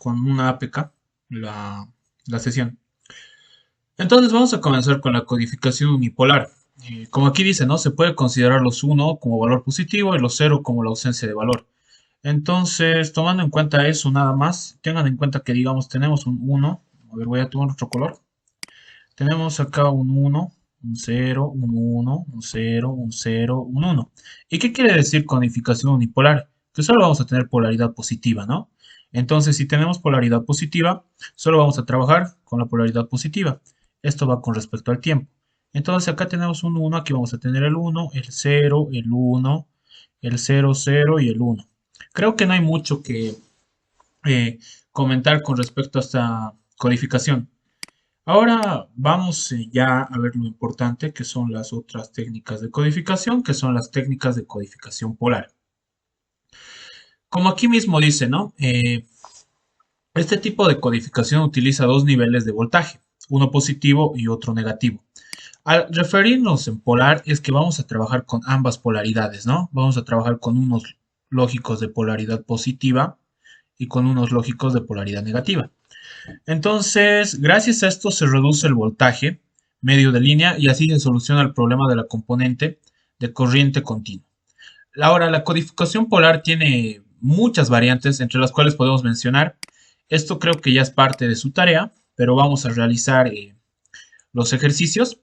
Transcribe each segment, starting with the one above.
con una APK la sesión. Entonces vamos a comenzar con la codificación unipolar. Como aquí dice, ¿no? Se puede considerar los 1 como valor positivo y los 0 como la ausencia de valor. Entonces, tomando en cuenta eso nada más, tengan en cuenta que, digamos, tenemos un 1. A ver, voy a tomar otro color. Tenemos acá un 1, un 0, un 1, un 0, un 0, un 1. ¿Y qué quiere decir codificación unipolar? Que solo vamos a tener polaridad positiva, ¿no? Entonces, si tenemos polaridad positiva, solo vamos a trabajar con la polaridad positiva. Esto va con respecto al tiempo. Entonces, acá tenemos un 1, aquí vamos a tener el 1, el 0, el 1, el 0, 0 y el 1. Creo que no hay mucho que comentar con respecto a esta codificación. Ahora vamos ya a ver lo importante que son las otras técnicas de codificación, que son las técnicas de codificación polar. Como aquí mismo dice, ¿no? Este tipo de codificación utiliza dos niveles de voltaje, uno positivo y otro negativo. Al referirnos en polar es que vamos a trabajar con ambas polaridades, ¿no? Vamos a trabajar con unos lógicos de polaridad positiva y con unos lógicos de polaridad negativa. Entonces, gracias a esto se reduce el voltaje medio de línea y así se soluciona el problema de la componente de corriente continua. Ahora, la codificación polar tiene muchas variantes, entre las cuales podemos mencionar. Esto creo que ya es parte de su tarea, pero vamos a realizar los ejercicios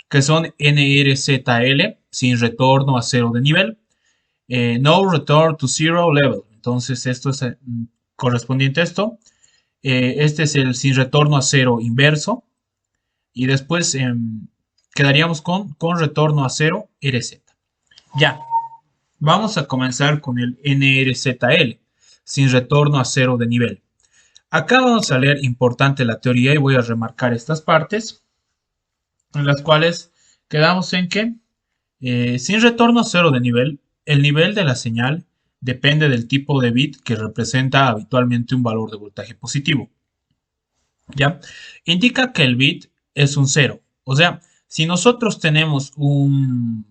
que son NRZL, sin retorno a cero de nivel, No Return to Zero Level. Entonces, esto es correspondiente a esto. Este es el sin retorno a cero inverso. Y después quedaríamos con retorno a cero RZ. Ya, vamos a comenzar con el NRZL, sin retorno a cero de nivel. Acá vamos a leer importante la teoría y voy a remarcar estas partes, en las cuales quedamos en que sin retorno a cero de nivel, el nivel de la señal depende del tipo de bit que representa habitualmente un valor de voltaje positivo. ¿Ya? Indica que el bit es un cero. O sea, si nosotros tenemos un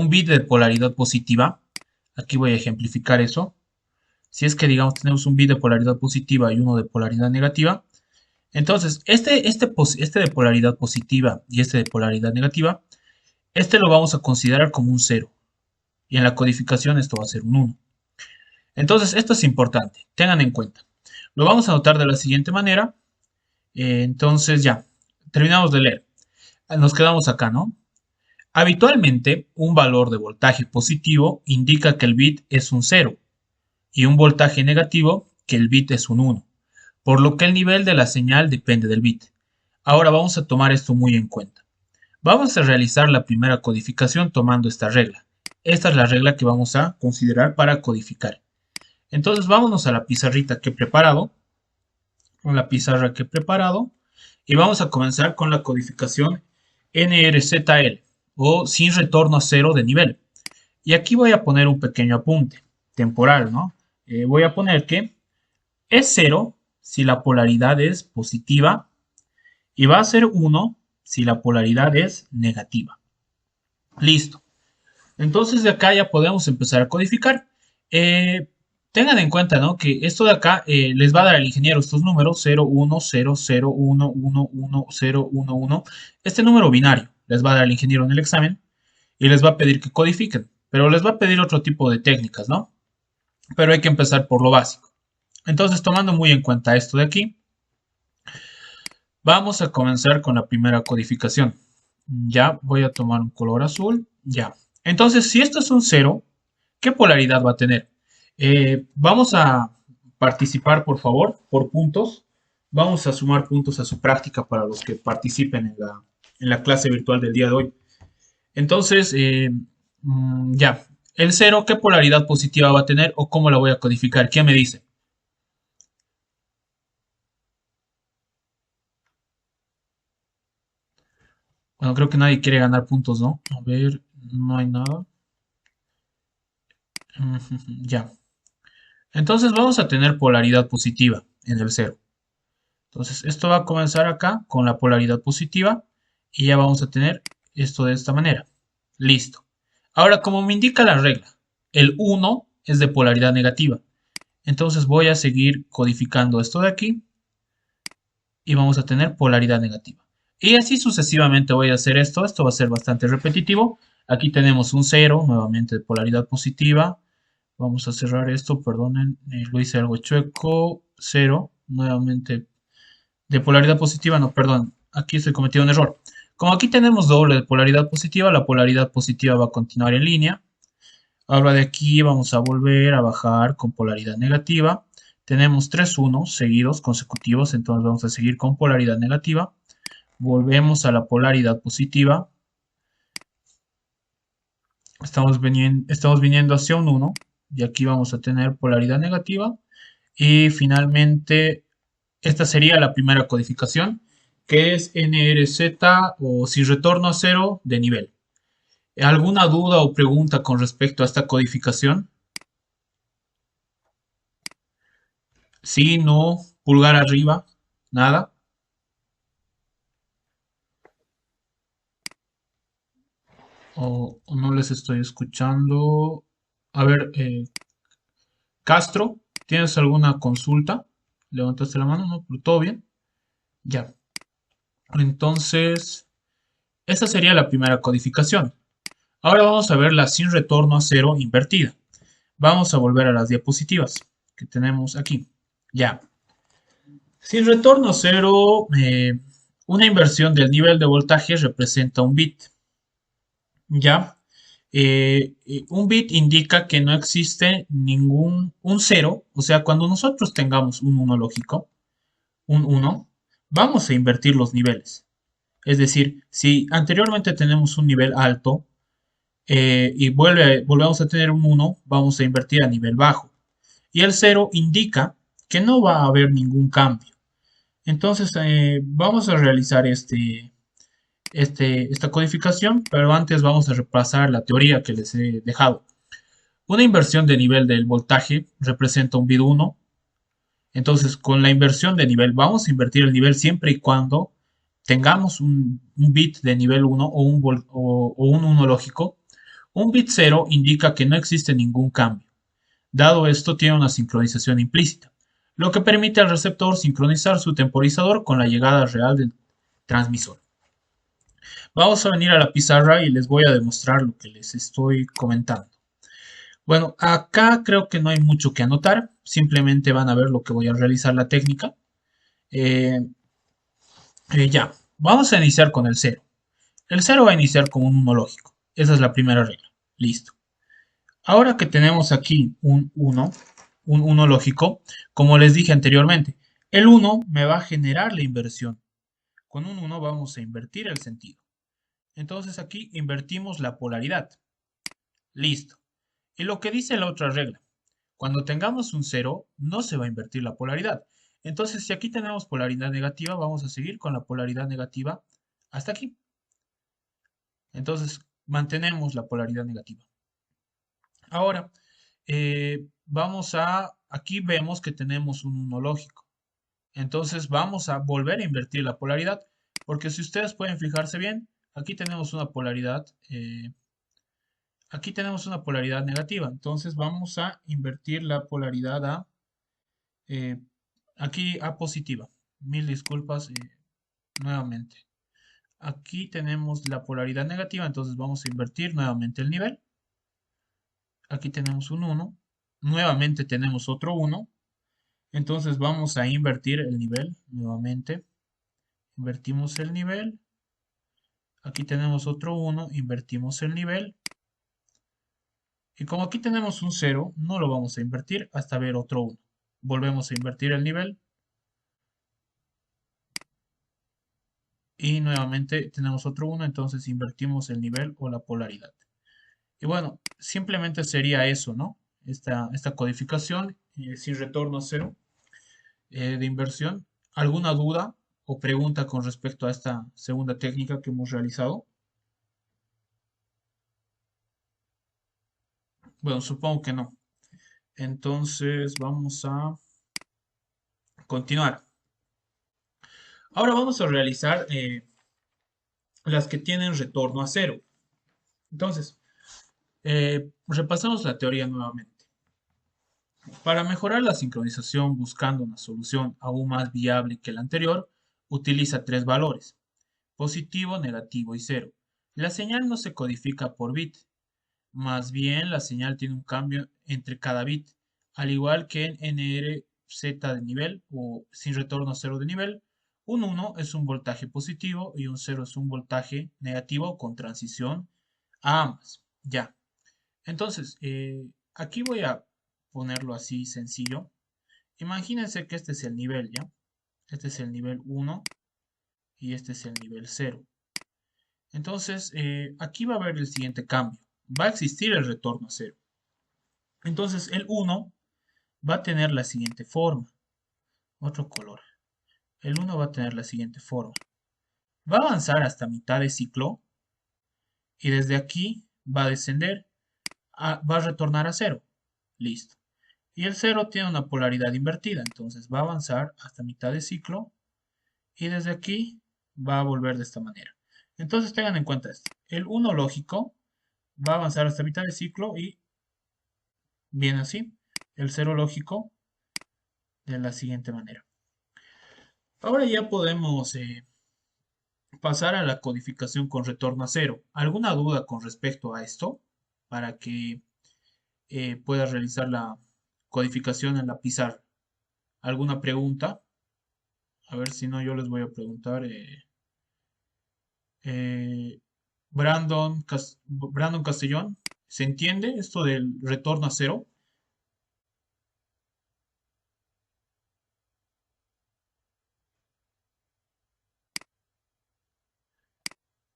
bit de polaridad positiva, aquí voy a ejemplificar eso. Si es que, digamos, tenemos un bit de polaridad positiva y uno de polaridad negativa, entonces este de polaridad positiva y este de polaridad negativa, este lo vamos a considerar como un cero. Y en la codificación esto va a ser un 1. Entonces, esto es importante. Tengan en cuenta. Lo vamos a notar de la siguiente manera. Entonces ya, terminamos de leer. Nos quedamos acá, ¿no? Habitualmente, un valor de voltaje positivo indica que el bit es un 0 y un voltaje negativo que el bit es un 1, por lo que el nivel de la señal depende del bit. Ahora vamos a tomar esto muy en cuenta. Vamos a realizar la primera codificación tomando esta regla. Esta es la regla que vamos a considerar para codificar. Entonces vámonos a la pizarrita que he preparado, con la pizarra que he preparado, y vamos a comenzar con la codificación NRZL o sin retorno a cero de nivel. Y aquí voy a poner un pequeño apunte temporal, ¿no? Voy a poner que es cero si la polaridad es positiva y va a ser 1 si la polaridad es negativa. Listo. Entonces de acá ya podemos empezar a codificar. Tengan en cuenta, ¿no? Que esto de acá les va a dar al ingeniero estos números 0, 1, 0, 0, 1, 1, 1, 0, 1, 1. Este número binario les va a dar al ingeniero en el examen y les va a pedir que codifiquen. Pero les va a pedir otro tipo de técnicas, ¿no? Pero hay que empezar por lo básico. Entonces, tomando muy en cuenta esto de aquí, vamos a comenzar con la primera codificación. Ya voy a tomar un color azul. Ya. Entonces, si esto es un 0, ¿qué polaridad va a tener? Vamos a participar, por favor, por puntos. Vamos a sumar puntos a su práctica para los que participen en la clase virtual del día de hoy. Entonces, ya. El 0, ¿qué polaridad positiva va a tener o cómo la voy a codificar? ¿Quién me dice? Bueno, creo que nadie quiere ganar puntos, ¿no? A ver, no hay nada. Ya. Entonces vamos a tener polaridad positiva en el 0. Entonces esto va a comenzar acá con la polaridad positiva y ya vamos a tener esto de esta manera. Listo. Ahora, como me indica la regla, el 1 es de polaridad negativa. Entonces voy a seguir codificando esto de aquí y vamos a tener polaridad negativa. Y así sucesivamente voy a hacer esto. Esto va a ser bastante repetitivo. Aquí tenemos un cero, nuevamente de polaridad positiva. Vamos a cerrar esto, perdonen, lo hice algo chueco. Cero, nuevamente de polaridad positiva, no, perdón, aquí estoy cometiendo un error. Como aquí tenemos doble de polaridad positiva, la polaridad positiva va a continuar en línea. Ahora de aquí vamos a volver a bajar con polaridad negativa. Tenemos tres unos seguidos, consecutivos, entonces vamos a seguir con polaridad negativa. Volvemos a la polaridad positiva. Estamos viniendo hacia un uno y aquí vamos a tener polaridad negativa. Y finalmente, esta sería la primera codificación, que es NRZ o sin retorno a cero de nivel. ¿Alguna duda o pregunta con respecto a esta codificación? Sí, no, pulgar arriba, nada. O no les estoy escuchando. A ver, Castro, ¿tienes alguna consulta? ¿Levantaste la mano? ¿No? ¿Pero todo bien? Ya. Entonces, esta sería la primera codificación. Ahora vamos a ver la sin retorno a cero invertida. Vamos a volver a las diapositivas que tenemos aquí. Ya. Sin retorno a cero, una inversión del nivel de voltaje representa un bit. Ya. Un bit indica que no existe un cero. O sea, cuando nosotros tengamos un uno lógico, un uno, vamos a invertir los niveles. Es decir, si anteriormente tenemos un nivel alto, y volvemos a tener un uno, vamos a invertir a nivel bajo. Y el cero indica que no va a haber ningún cambio. Entonces, vamos a realizar esta codificación, pero antes vamos a repasar la teoría que les he dejado. Una inversión de nivel del voltaje representa un bit 1. Entonces, con la inversión de nivel, vamos a invertir el nivel siempre y cuando tengamos un bit de nivel 1 o un 1 lógico. Un bit 0 indica que no existe ningún cambio. Dado esto, tiene una sincronización implícita, lo que permite al receptor sincronizar su temporizador con la llegada real del transmisor. Vamos a venir a la pizarra y les voy a demostrar lo que les estoy comentando. Bueno, acá creo que no hay mucho que anotar, simplemente van a ver lo que voy a realizar la técnica. Eh, ya, vamos a iniciar con el cero. El cero va a iniciar con un 1 lógico, esa es la primera regla. Listo. Ahora que tenemos aquí un uno lógico, como les dije anteriormente, el uno me va a generar la inversión. Con un uno vamos a invertir el sentido. Entonces aquí invertimos la polaridad. Listo. Y lo que dice la otra regla, cuando tengamos un cero, no se va a invertir la polaridad. Entonces, si aquí tenemos polaridad negativa, vamos a seguir con la polaridad negativa hasta aquí. Entonces, mantenemos la polaridad negativa. Ahora, aquí vemos que tenemos un uno lógico. Entonces vamos a volver a invertir la polaridad, porque si ustedes pueden fijarse bien, aquí tenemos una polaridad negativa. Entonces vamos a invertir la polaridad eh, aquí a positiva. Mil disculpas nuevamente. Aquí tenemos la polaridad negativa, entonces vamos a invertir nuevamente el nivel. Aquí tenemos un uno. Nuevamente tenemos otro uno. Entonces vamos a invertir el nivel nuevamente. Invertimos el nivel. Aquí tenemos otro uno. Invertimos el nivel. Y como aquí tenemos un cero, no lo vamos a invertir hasta ver otro uno. Volvemos a invertir el nivel. Y nuevamente tenemos otro uno. Entonces invertimos el nivel o la polaridad. Y bueno, simplemente sería eso, ¿no? Esta codificación sin retorno a cero de inversión. ¿Alguna duda o pregunta con respecto a esta segunda técnica que hemos realizado? Bueno, supongo que no. Entonces vamos a continuar. Ahora vamos a realizar las que tienen retorno a cero. Entonces, repasamos la teoría nuevamente. Para mejorar la sincronización buscando una solución aún más viable que la anterior, utiliza tres valores: positivo, negativo y cero. La señal no se codifica por bit, más bien la señal tiene un cambio entre cada bit, al igual que en NRZ de nivel o sin retorno cero de nivel. Un uno es un voltaje positivo y un cero es un voltaje negativo con transición a ambas. Ya. Entonces, aquí voy a ponerlo así sencillo. Imagínense que este es el nivel, ¿ya? Este es el nivel uno y este es el nivel cero. Entonces, aquí va a haber el siguiente cambio. Va a existir el retorno a cero. Entonces, el uno va a tener la siguiente forma. Otro color. El uno va a tener la siguiente forma. Va a avanzar hasta mitad de ciclo y desde aquí va a descender, va a retornar a cero. Listo. Y el cero tiene una polaridad invertida, entonces va a avanzar hasta mitad de ciclo y desde aquí va a volver de esta manera. Entonces tengan en cuenta esto. El uno lógico va a avanzar hasta mitad de ciclo y viene así. El cero lógico de la siguiente manera. Ahora ya podemos pasar a la codificación con retorno a cero. ¿Alguna duda con respecto a esto? Para que puedas realizar la codificación en la pizarra. ¿Alguna pregunta? A ver si no, yo les voy a preguntar. Eh, Brandon Castellón, ¿se entiende esto del retorno a cero?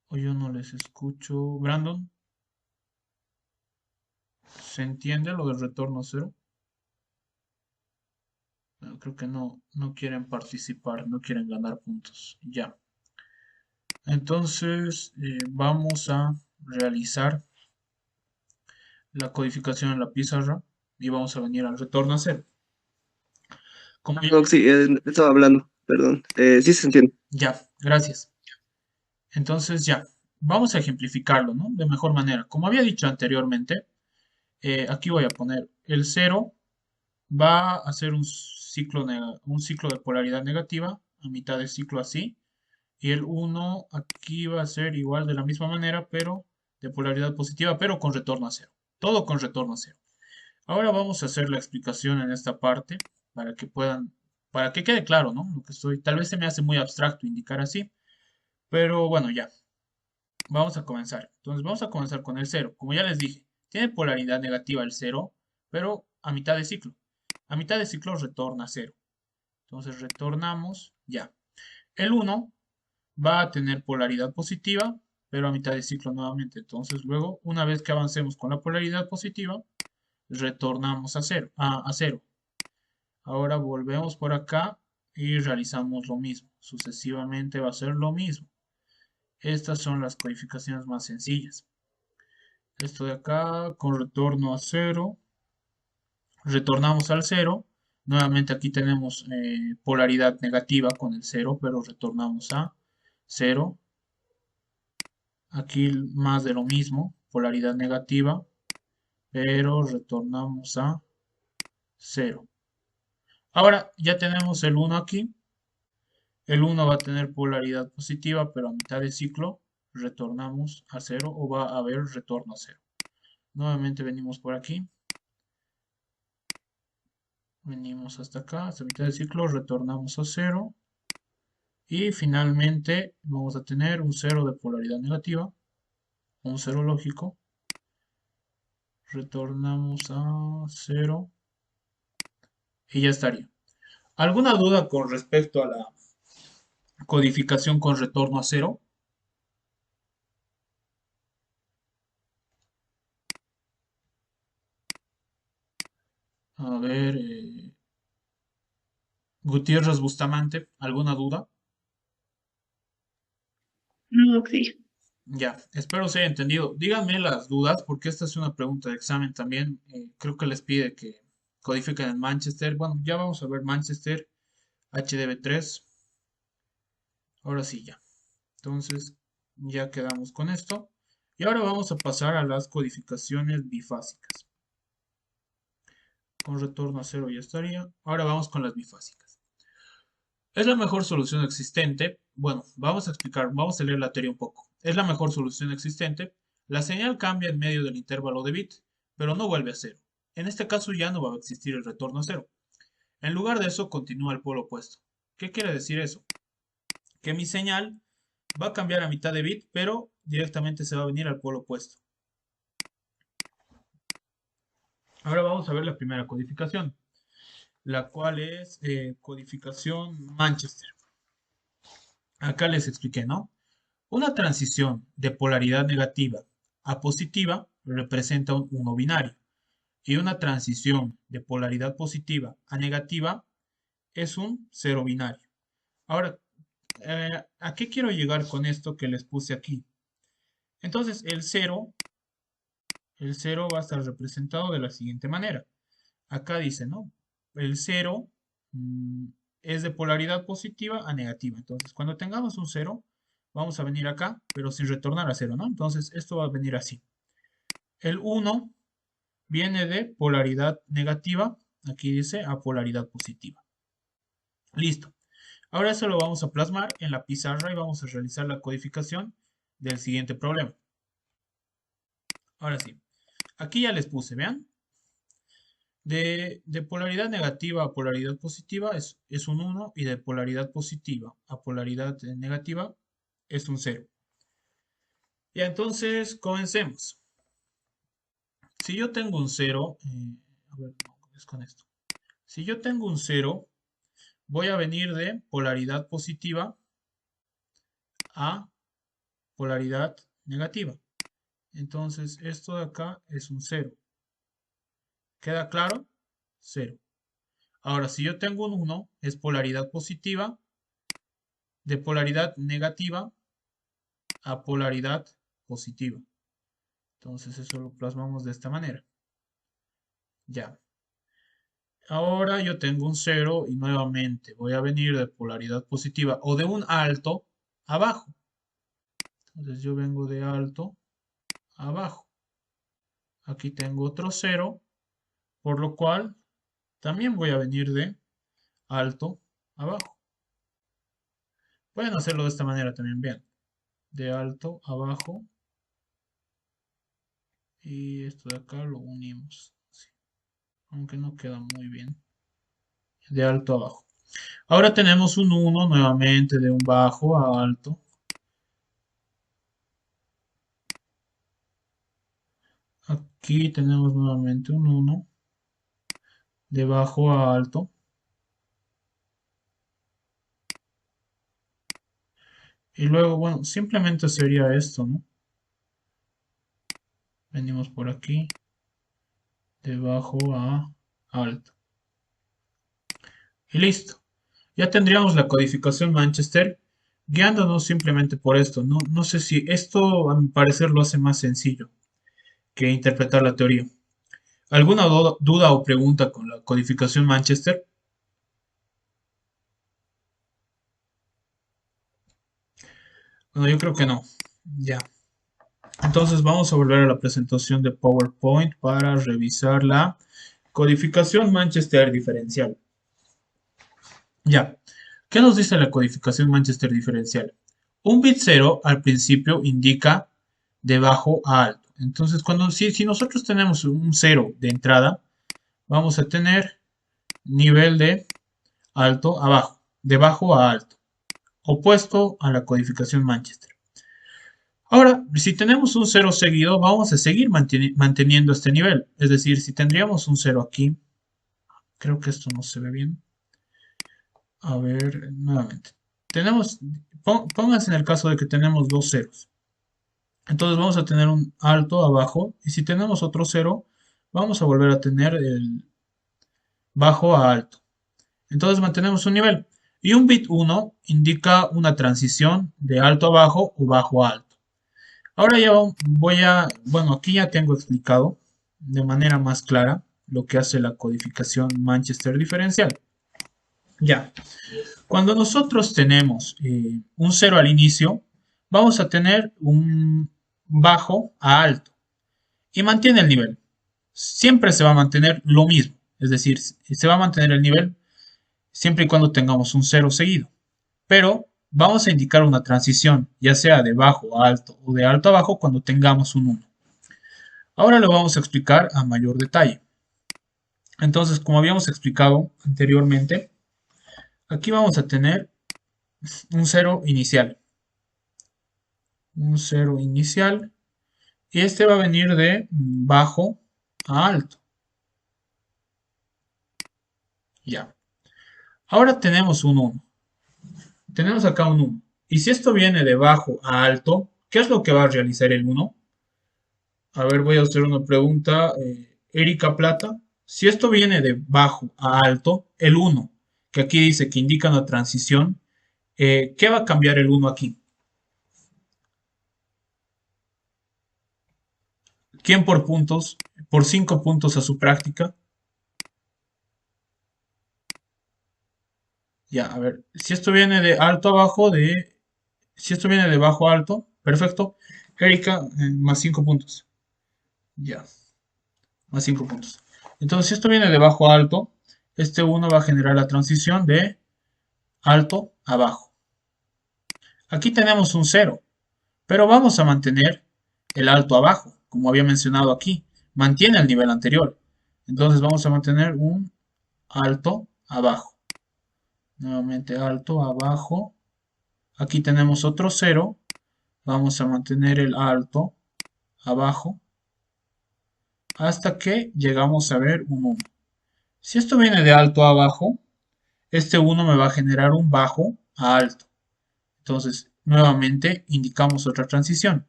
O yo no les escucho. Brandon, ¿se entiende lo del retorno a cero? No, creo que no quieren participar, no quieren ganar puntos. Ya. Entonces, vamos a realizar la codificación en la pizarra y vamos a venir al retorno a cero. Como ya No, les sí, dije, estaba hablando, perdón. Sí se entiende. ya, gracias. Entonces, ya, vamos a ejemplificarlo, ¿no? De mejor manera. Como había dicho anteriormente, aquí voy a poner el cero va a hacer un ciclo de polaridad negativa a mitad de ciclo así. Y el uno aquí va a ser igual de la misma manera, pero de polaridad positiva, pero con retorno a cero. Todo con retorno a cero. Ahora vamos a hacer la explicación en esta parte para que puedan, para que quede claro, ¿no? Lo que estoy, tal vez se me hace muy abstracto indicar así, pero bueno, ya. Vamos a comenzar. Entonces vamos a comenzar con el cero. Como ya les dije, tiene polaridad negativa el cero, pero a mitad de ciclo. A mitad de ciclo retorna a cero. Entonces retornamos ya. El uno va a tener polaridad positiva, pero a mitad de ciclo nuevamente. Entonces luego, una vez que avancemos con la polaridad positiva, retornamos a cero, a cero. Ahora volvemos por acá y realizamos lo mismo. Sucesivamente va a ser lo mismo. Estas son las codificaciones más sencillas. Esto de acá con retorno a cero. Retornamos al cero. Nuevamente aquí tenemos polaridad negativa con el cero, pero retornamos a cero. Aquí más de lo mismo, polaridad negativa, pero retornamos a cero. Ahora ya tenemos el uno aquí. El uno va a tener polaridad positiva, pero a mitad de ciclo retornamos a cero o va a haber retorno a cero. Nuevamente venimos por aquí. Venimos hasta acá, hasta mitad de ciclo, retornamos a cero. Y finalmente vamos a tener un cero de polaridad negativa, un cero lógico. Retornamos a cero y ya estaría. ¿Alguna duda con respecto a la codificación con retorno a cero? A ver, Gutiérrez Bustamante, ¿alguna duda? No, sí. Ya, espero se haya entendido. Díganme las dudas, porque esta es una pregunta de examen también. Creo que les pide que codifiquen en Manchester. Bueno, ya vamos a ver Manchester HDB3. Ahora sí, ya. Entonces, ya quedamos con esto. Y ahora vamos a pasar a las codificaciones bifásicas. Con retorno a cero ya estaría. Ahora vamos con las bifásicas. ¿Es la mejor solución existente? Bueno, vamos a explicar, vamos a leer la teoría un poco. Es la mejor solución existente. La señal cambia en medio del intervalo de bit, pero no vuelve a cero. En este caso ya no va a existir el retorno a cero. En lugar de eso, continúa el polo opuesto. ¿Qué quiere decir eso? Que mi señal va a cambiar a mitad de bit, pero directamente se va a venir al polo opuesto. Ahora vamos a ver la primera codificación, la cual es codificación Manchester. Acá les expliqué, ¿no? Una transición de polaridad negativa a positiva representa un 1 binario y una transición de polaridad positiva a negativa es un 0 binario. Ahora, ¿a qué quiero llegar con esto que les puse aquí? Entonces, el 0 va a estar representado de la siguiente manera. Acá dice, ¿no? El 0 mm, es de polaridad positiva a negativa. Entonces, cuando tengamos un 0, vamos a venir acá, pero sin retornar a 0, ¿no? Entonces, esto va a venir así. El 1 viene de polaridad negativa, aquí dice, a polaridad positiva. Listo. Ahora eso lo vamos a plasmar en la pizarra y vamos a realizar la codificación del siguiente problema. Ahora sí. Aquí ya les puse, vean. De polaridad negativa a polaridad positiva es un 1 y de polaridad positiva a polaridad negativa es un 0. Ya, entonces comencemos. Si yo tengo un 0, a ver, no, es con esto. Si yo tengo un 0, voy a venir de polaridad positiva a polaridad negativa. Entonces, esto de acá es un 0. ¿Queda claro? 0. Ahora, si yo tengo un 1, es polaridad positiva de polaridad negativa a polaridad positiva. Entonces, eso lo plasmamos de esta manera. Ya. Ahora yo tengo un 0 y nuevamente voy a venir de polaridad positiva o de un alto a bajo. Entonces yo vengo de alto a bajo. Aquí tengo otro 0, por lo cual también voy a venir de alto a bajo. Pueden hacerlo de esta manera también, vean. De alto a bajo. Y esto de acá lo unimos. Sí, aunque no queda muy bien. De alto a bajo. Ahora tenemos un 1 nuevamente de un bajo a alto. Aquí tenemos nuevamente un 1 de bajo a alto. Y luego, bueno, simplemente sería esto, ¿no? Venimos por aquí, de bajo a alto. Y listo. Ya tendríamos la codificación Manchester, guiándonos simplemente por esto. No, no sé si esto, a mi parecer, lo hace más sencillo que interpretar la teoría. ¿Alguna duda o pregunta con la codificación Manchester? Bueno, yo creo que no. Ya. Entonces vamos a volver a la presentación de PowerPoint para revisar la codificación Manchester diferencial. Ya. ¿Qué nos dice la codificación Manchester diferencial? Un bit 0 al principio indica de bajo a alto. Entonces, si nosotros tenemos un 0 de entrada, vamos a tener nivel de alto a bajo, de bajo a alto, opuesto a la codificación Manchester. Ahora, si tenemos un 0 seguido, vamos a seguir manteniendo este nivel. Es decir, si tendríamos un 0 aquí, creo que esto no se ve bien. A ver, nuevamente. Pónganse en el caso de que tenemos dos ceros. Entonces vamos a tener un alto abajo. Y si tenemos otro 0, vamos a volver a tener el bajo a alto. Entonces mantenemos un nivel. Y un bit 1 indica una transición de alto a bajo o bajo a alto. Ahora ya bueno, aquí ya tengo explicado de manera más clara lo que hace la codificación Manchester diferencial. Ya, cuando nosotros tenemos un 0 al inicio, vamos a tener un bajo a alto y mantiene el nivel. Siempre se va a mantener lo mismo. Es decir, se va a mantener el nivel siempre y cuando tengamos un 0 seguido. Pero vamos a indicar una transición, ya sea de bajo a alto o de alto a bajo cuando tengamos un 1. Ahora lo vamos a explicar a mayor detalle. Entonces, como habíamos explicado anteriormente, aquí vamos a tener un 0 inicial. Un 0 inicial. Y este va a venir de bajo a alto. Ya. Ahora tenemos un 1. Tenemos acá un 1. Y si esto viene de bajo a alto, ¿qué es lo que va a realizar el 1? A ver, voy a hacer una pregunta. Erika Plata. Si esto viene de bajo a alto, el 1, que aquí dice que indica una transición, ¿qué va a cambiar el 1 aquí? ¿Quién por puntos? Por 5 puntos a su práctica. Ya, a ver. Si esto viene de alto a bajo, si esto viene de bajo a alto, perfecto. Erika, más 5 puntos. Ya, más 5 puntos. Entonces, si esto viene de bajo a alto, este 1 va a generar la transición de alto a bajo. Aquí tenemos un 0, pero vamos a mantener el alto abajo, como había mencionado aquí. Mantiene el nivel anterior. Entonces vamos a mantener un alto abajo. Nuevamente alto abajo. Aquí tenemos otro 0. Vamos a mantener el alto abajo hasta que llegamos a ver un 1. Si esto viene de alto a abajo, este 1 me va a generar un bajo a alto. Entonces, nuevamente indicamos otra transición.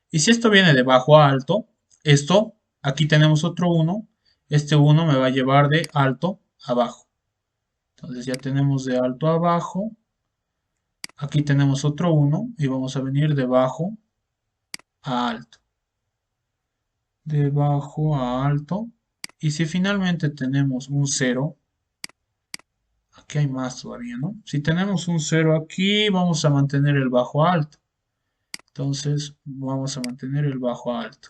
Y si esto viene de bajo a alto, aquí tenemos otro 1. Este 1 me va a llevar de alto a bajo. Entonces ya tenemos de alto a bajo. Aquí tenemos otro 1 y vamos a venir de bajo a alto. De bajo a alto. Y si finalmente tenemos un 0, aquí hay más todavía, ¿no? Si tenemos un 0 aquí, vamos a mantener el bajo a alto. Entonces vamos a mantener el bajo a alto.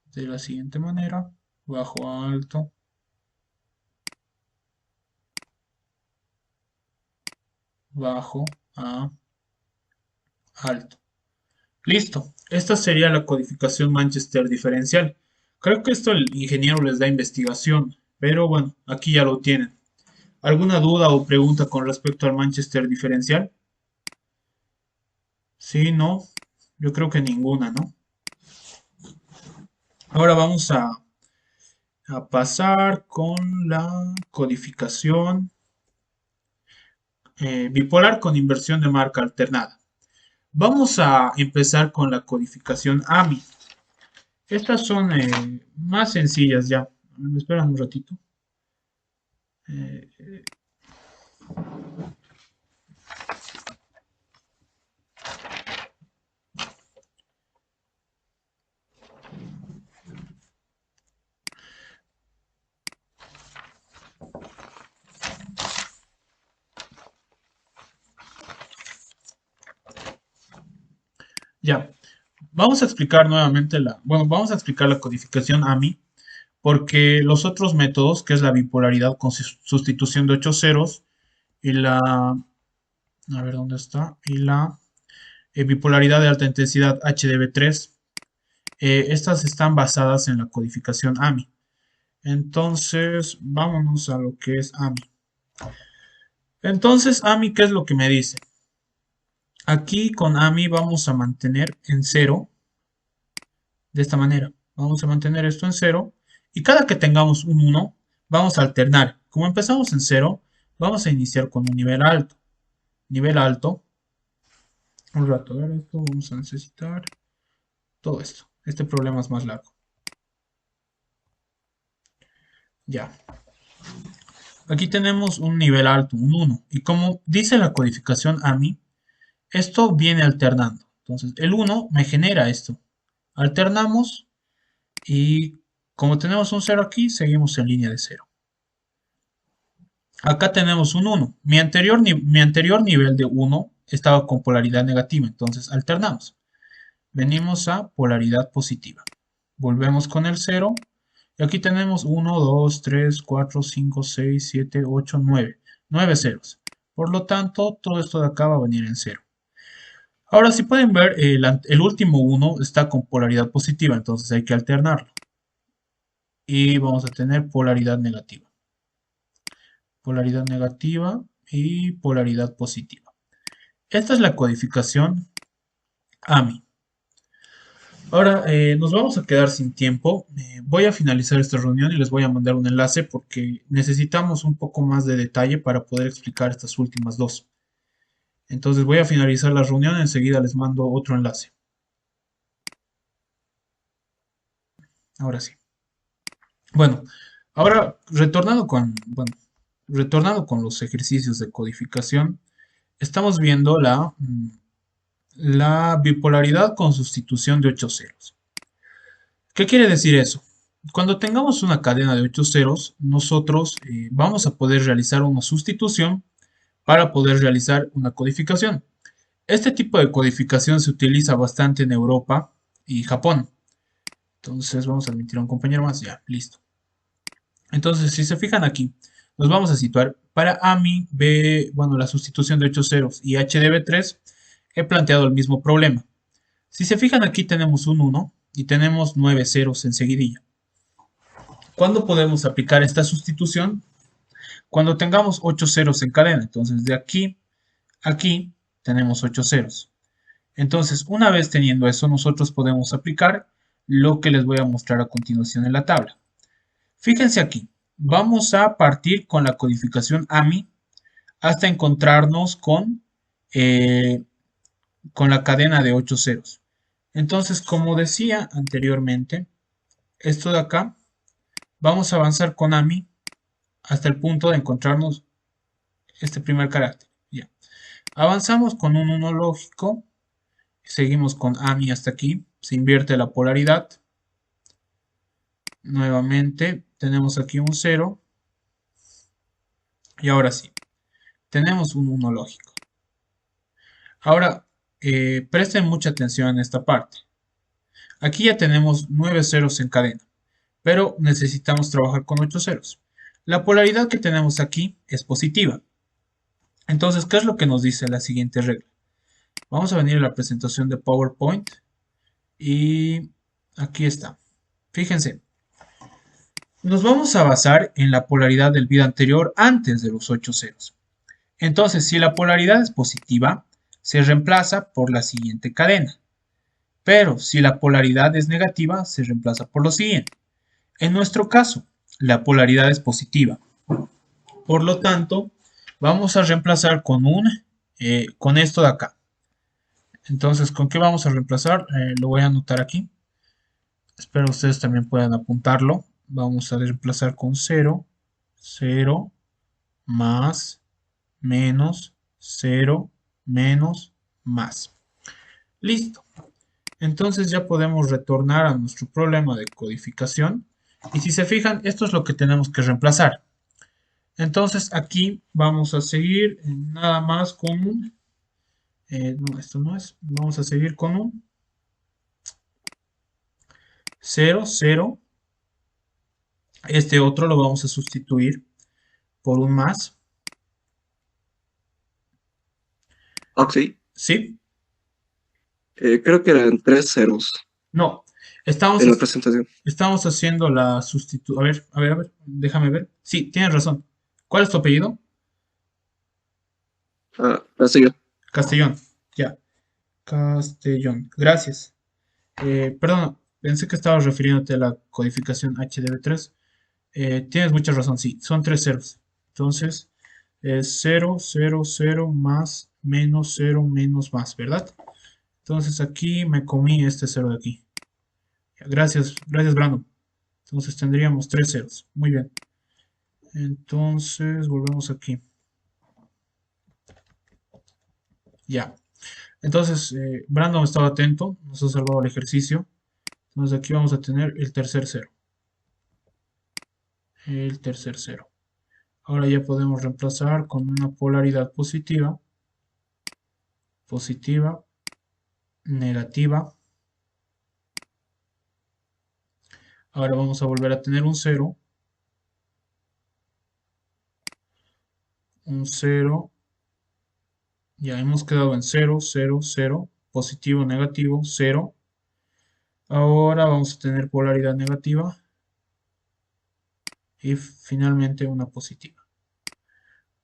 De la siguiente manera, bajo a alto. Bajo a alto. Listo. Esta sería la codificación Manchester diferencial. Creo que esto el ingeniero les da investigación, pero bueno, aquí ya lo tienen. ¿Alguna duda o pregunta con respecto al Manchester diferencial? Sí, no. Yo creo que ninguna, ¿no? Ahora vamos a pasar con la codificación bipolar con inversión de marca alternada. Vamos a empezar con la codificación AMI. Estas son más sencillas ya. Me esperan un ratito. Eh, ya. Vamos a explicar nuevamente vamos a explicar la codificación AMI porque los otros métodos, que es la bipolaridad con sustitución de 8 ceros y a ver dónde está, y la bipolaridad de alta intensidad HDB3, estas están basadas en la codificación AMI. Entonces, vámonos a lo que es AMI. Entonces, AMI, ¿qué es lo que me dice? Aquí con AMI vamos a mantener en 0, de esta manera. Vamos a mantener esto en 0, y cada que tengamos un 1, vamos a alternar. Como empezamos en 0, vamos a iniciar con un nivel alto. Nivel alto. Un rato, a ver esto, vamos a necesitar todo esto. Este problema es más largo. Ya. Aquí tenemos un nivel alto, un 1. Y como dice la codificación AMI, esto viene alternando. Entonces, el 1 me genera esto. Alternamos y como tenemos un 0 aquí, seguimos en línea de 0. Acá tenemos un 1. Mi anterior nivel de 1 estaba con polaridad negativa, entonces alternamos. Venimos a polaridad positiva. Volvemos con el 0. Y aquí tenemos 1, 2, 3, 4, 5, 6, 7, 8, 9. 9 ceros. Por lo tanto, todo esto de acá va a venir en cero. Ahora, si pueden ver, el último 1 está con polaridad positiva, entonces hay que alternarlo. Y vamos a tener polaridad negativa. Polaridad negativa y polaridad positiva. Esta es la codificación AMI. Ahora nos vamos a quedar sin tiempo. Voy a finalizar esta reunión y les voy a mandar un enlace porque necesitamos un poco más de detalle para poder explicar estas últimas dos. Entonces voy a finalizar la reunión y enseguida les mando otro enlace. Ahora sí. Bueno, ahora retornando con los ejercicios de codificación, estamos viendo la bipolaridad con sustitución de 8 ceros. ¿Qué quiere decir eso? Cuando tengamos una cadena de 8 ceros, nosotros vamos a poder realizar una sustitución para poder realizar una codificación. Este tipo de codificación se utiliza bastante en Europa y Japón. Entonces vamos a admitir a un compañero más, ya, listo. Entonces, si se fijan aquí, nos vamos a situar para AMI, bueno, la sustitución de 8 ceros y HDB3, he planteado el mismo problema. Si se fijan aquí tenemos un 1 y tenemos 9 ceros en seguidilla. ¿Cuándo podemos aplicar esta sustitución? Cuando tengamos 8 ceros en cadena. Entonces, de aquí a aquí tenemos 8 ceros. Entonces, una vez teniendo eso, nosotros podemos aplicar lo que les voy a mostrar a continuación en la tabla. Fíjense aquí, vamos a partir con la codificación AMI hasta encontrarnos con la cadena de 8 ceros. Entonces, como decía anteriormente, esto de acá, vamos a avanzar con AMI hasta el punto de encontrarnos este primer carácter. Ya. Avanzamos con un 1 lógico, seguimos con AMI hasta aquí, se invierte la polaridad. Nuevamente tenemos aquí un 0 y ahora sí, tenemos un 1 lógico. Ahora, presten mucha atención en esta parte. Aquí ya tenemos 9 ceros en cadena, pero necesitamos trabajar con 8 ceros. La polaridad que tenemos aquí es positiva. Entonces, ¿qué es lo que nos dice la siguiente regla? Vamos a venir a la presentación de PowerPoint y aquí está. Fíjense, nos vamos a basar en la polaridad del bit anterior antes de los 8 ceros. Entonces, si la polaridad es positiva, se reemplaza por la siguiente cadena. Pero si la polaridad es negativa, se reemplaza por lo siguiente. En nuestro caso, la polaridad es positiva. Por lo tanto, vamos a reemplazar con esto de acá. Entonces, ¿con qué vamos a reemplazar? Lo voy a anotar aquí. Espero ustedes también puedan apuntarlo. Vamos a reemplazar con 0, 0, más, menos, 0, menos, más. Listo. Entonces ya podemos retornar a nuestro problema de codificación. Y si se fijan, esto es lo que tenemos que reemplazar. Entonces aquí vamos a seguir nada más con un... no, esto no es. Vamos a seguir con un 0, 0. Este otro lo vamos a sustituir por un más. Ah, sí. ¿Sí? Creo que eran 3 ceros No. Estamos, en la presentación. estamos haciendo la sustitución. A ver. Déjame ver. Sí, tienes razón. ¿Cuál es tu apellido? Ah, así yo. Castellón. Ya. Castellón. Gracias. Perdón, pensé que estabas refiriéndote a la codificación HDB3. Tienes mucha razón, sí, son 3 ceros. Entonces, 0, 0, 0, más, menos, 0, menos, más, ¿verdad? Entonces aquí me comí este 0 de aquí. Gracias, gracias, Brandon. Entonces tendríamos 3 ceros. Muy bien. Entonces, volvemos aquí. Ya. Entonces, Brandon estaba atento, nos ha salvado el ejercicio. Entonces aquí vamos a tener el tercer cero. El tercer cero. Ahora ya podemos reemplazar con una polaridad positiva, positiva, negativa, Ahora vamos a volver a tener un 0, un 0. Ya hemos quedado en 0, 0, 0, positivo, negativo, 0. Ahora vamos a tener polaridad negativa y finalmente una positiva.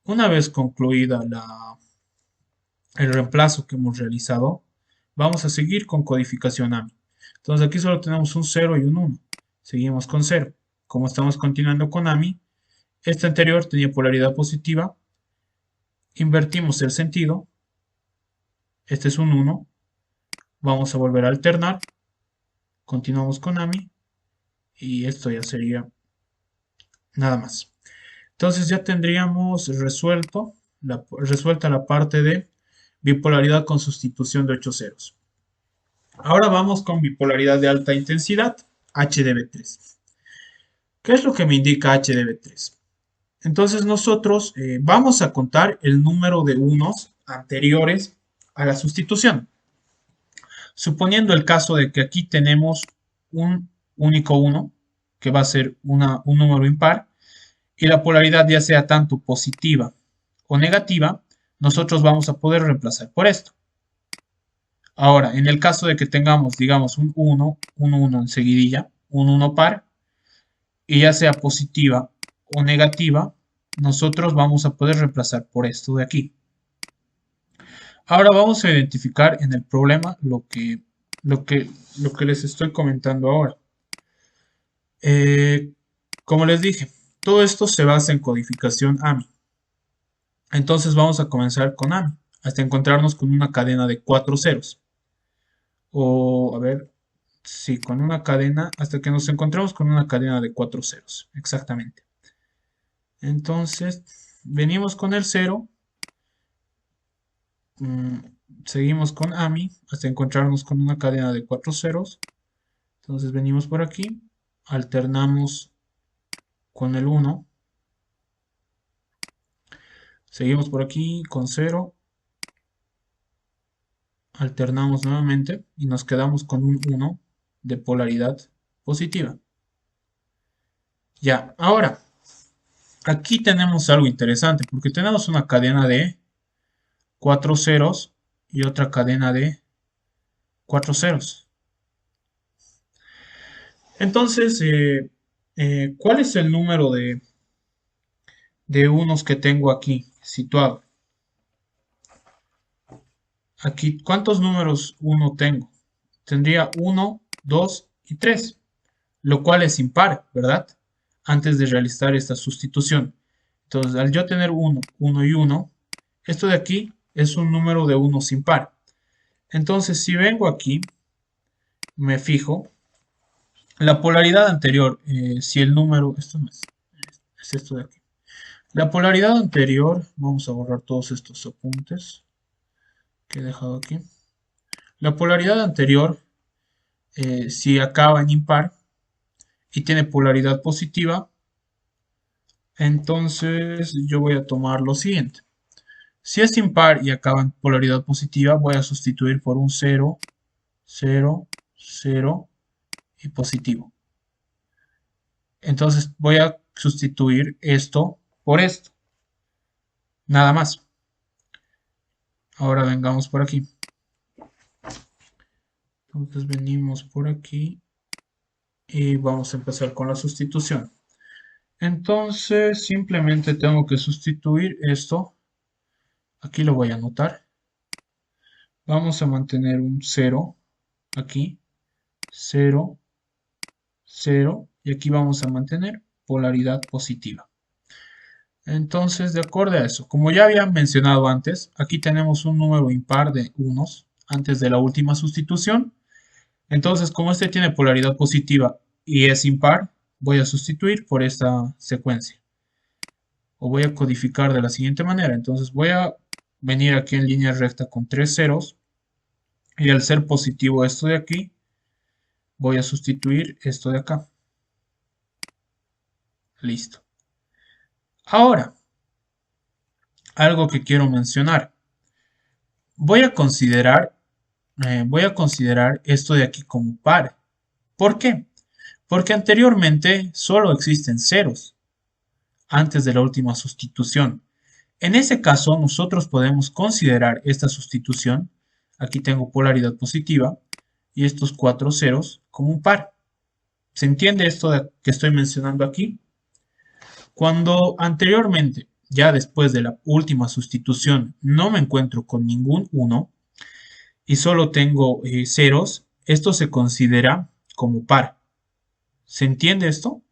Una vez concluida el reemplazo que hemos realizado, vamos a seguir con codificación AMI. Entonces aquí solo tenemos un 0 y un 1. Seguimos con 0. Como estamos continuando con AMI, este anterior tenía polaridad positiva, invertimos el sentido, este es un 1, vamos a volver a alternar, continuamos con AMI y esto ya sería nada más. Entonces ya tendríamos resuelta la parte de bipolaridad con sustitución de 8 ceros. Ahora vamos con bipolaridad de alta intensidad, HDB3. ¿Qué es lo que me indica HDB3? Entonces nosotros vamos a contar el número de unos anteriores a la sustitución. Suponiendo el caso de que aquí tenemos un único 1, que va a ser un número impar, y la polaridad ya sea tanto positiva o negativa, nosotros vamos a poder reemplazar por esto. Ahora, en el caso de que tengamos, digamos, un 1 en seguidilla, un 1 par, y ya sea positiva o negativa, nosotros vamos a poder reemplazar por esto de aquí. Ahora vamos a identificar en el problema lo que les estoy comentando ahora. Como les dije, todo esto se basa en codificación AMI. Entonces vamos a comenzar con AMI, hasta encontrarnos con una cadena de 4 ceros. O, a ver, sí, con una cadena, hasta que nos encontremos con una cadena de 4 ceros, exactamente. Entonces, venimos con el 0, seguimos con AMI, hasta encontrarnos con una cadena de 4 ceros. Entonces venimos por aquí, alternamos con el 1, seguimos por aquí con 0, alternamos nuevamente y nos quedamos con un 1 de polaridad positiva. Ya, ahora, aquí tenemos algo interesante porque tenemos una cadena de 4 ceros y otra cadena de 4 ceros. Entonces, ¿cuál es el número de unos que tengo aquí situado? Aquí, ¿cuántos números 1 tengo? Tendría 1, 2 y 3, lo cual es impar, ¿verdad? Antes de realizar esta sustitución. Entonces, al yo tener 1, 1 y 1, esto de aquí es un número de unos impar. Entonces, si vengo aquí, me fijo, la polaridad anterior, si el número, esto no es esto de aquí. La polaridad anterior, vamos a borrar todos estos apuntes que he dejado aquí. La polaridad anterior, si acaba en impar y tiene polaridad positiva, entonces yo voy a tomar lo siguiente. Si es impar y acaba en polaridad positiva, voy a sustituir por un 0, 0, 0 y positivo. Entonces voy a sustituir esto por esto. Nada más. Ahora vengamos por aquí. Entonces venimos por aquí y vamos a empezar con la sustitución. Entonces simplemente tengo que sustituir esto. Aquí lo voy a anotar. Vamos a mantener un 0 aquí. 0, 0 y aquí vamos a mantener polaridad positiva. Entonces, de acuerdo a eso, como ya había mencionado antes, aquí tenemos un número impar de unos antes de la última sustitución. Entonces, como este tiene polaridad positiva y es impar, voy a sustituir por esta secuencia. O voy a codificar de la siguiente manera. Entonces, voy a venir aquí en línea recta con 3 ceros. Y al ser positivo esto de aquí, voy a sustituir esto de acá. Listo. Ahora, algo que quiero mencionar. Voy a considerar esto de aquí como par. ¿Por qué? Porque anteriormente solo existen ceros antes de la última sustitución. En ese caso, nosotros podemos considerar esta sustitución, aquí tengo polaridad positiva, y estos cuatro ceros como un par. ¿Se entiende esto que estoy mencionando aquí? Cuando anteriormente, ya después de la última sustitución, no me encuentro con ningún 1 y solo tengo ceros, esto se considera como par. ¿Se entiende esto?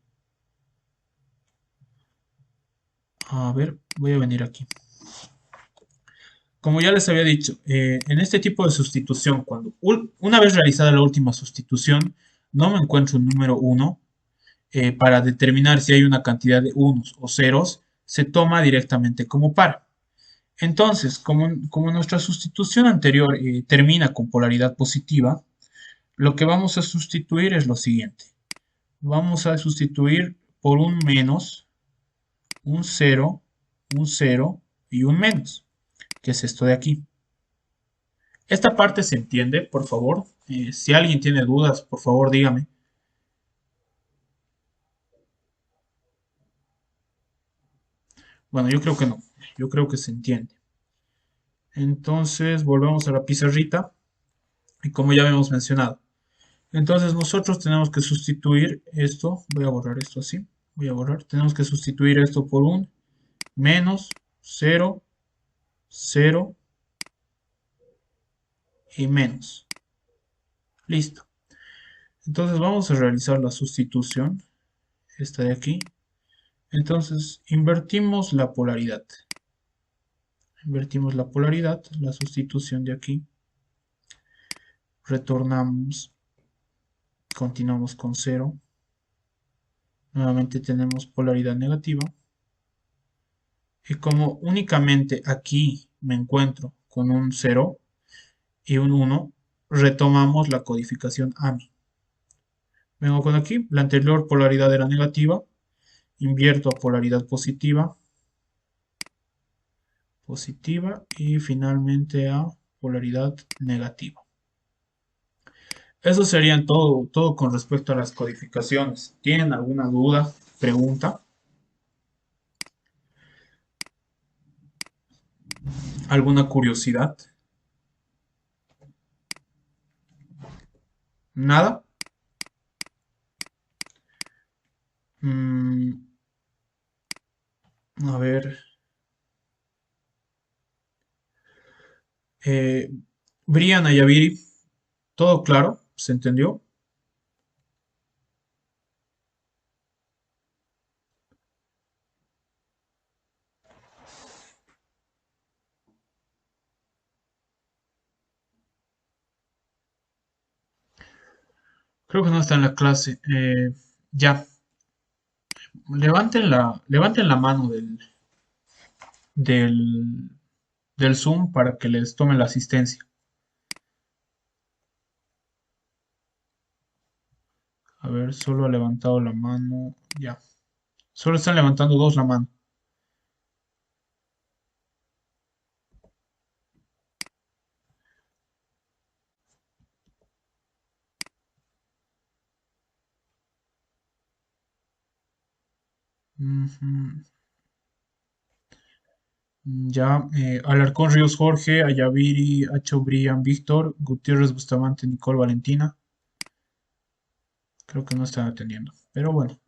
A ver, voy a venir aquí. Como ya les había dicho, en este tipo de sustitución, cuando una vez realizada la última sustitución, no me encuentro un número 1, para determinar si hay una cantidad de unos o ceros, se toma directamente como par. Entonces, como nuestra sustitución anterior termina con polaridad positiva, lo que vamos a sustituir es lo siguiente. Vamos a sustituir por un menos, un cero y un menos, que es esto de aquí. Esta parte se entiende, por favor. Si alguien tiene dudas, por favor dígame. Bueno, yo creo que no. Yo creo que se entiende. Entonces, volvemos a la pizarrita. Y como ya habíamos mencionado. Entonces, nosotros tenemos que sustituir esto. Voy a borrar esto así. Voy a borrar. Tenemos que sustituir esto por un menos cero, cero y menos. Listo. Entonces, vamos a realizar la sustitución. Esta de aquí. Entonces, invertimos la polaridad. Invertimos la polaridad, la sustitución de aquí. Retornamos, continuamos con cero. Nuevamente tenemos polaridad negativa. Y como únicamente aquí me encuentro con un 0 y un 1, retomamos la codificación AMI. Vengo con aquí, la anterior polaridad era negativa, invierto a polaridad positiva, positiva y finalmente a polaridad negativa. Eso sería todo con respecto a las codificaciones. ¿Tienen alguna duda, pregunta, alguna curiosidad? ¿Nada? Mm, a ver. Eh, Brian Ayaviri, ¿todo claro? ¿Se entendió? Creo que no está en la clase. Ya, levanten la mano del, del Zoom para que les tome la asistencia. A ver, solo ha levantado la mano. Ya, solo están levantando dos la mano. Ujú. Ya, Alarcón Ríos Jorge, Ayaviri, Hacho Brian Víctor, Gutiérrez Bustamante, Nicole Valentina. Creo que no están atendiendo. Pero bueno,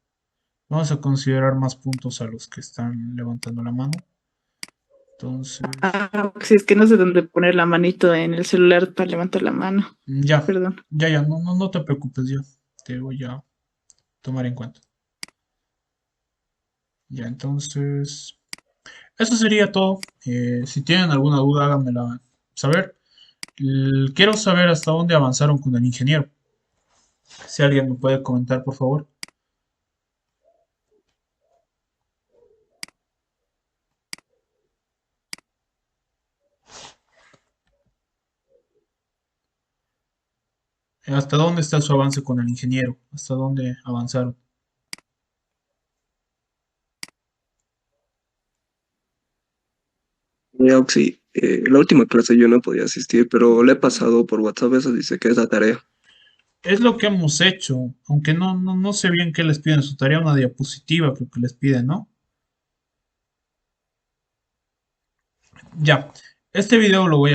vamos a considerar más puntos a los que están levantando la mano. Entonces, Ah, si es que no sé dónde poner la manito en el celular para levantar la mano. ya, Perdón. ya, no te preocupes, yo te voy a tomar en cuenta. Ya, entonces, eso sería todo. Si tienen alguna duda, háganmela saber. Quiero saber hasta dónde avanzaron con el ingeniero. Si alguien me puede comentar, por favor. ¿Hasta dónde está su avance con el ingeniero? ¿Hasta dónde avanzaron? Oxy, la última clase yo no podía asistir, pero le he pasado por WhatsApp, eso dice que es la tarea. es lo que hemos hecho, aunque no sé bien qué les piden en su tarea, una diapositiva creo que les piden, ¿no? Ya, este video lo voy a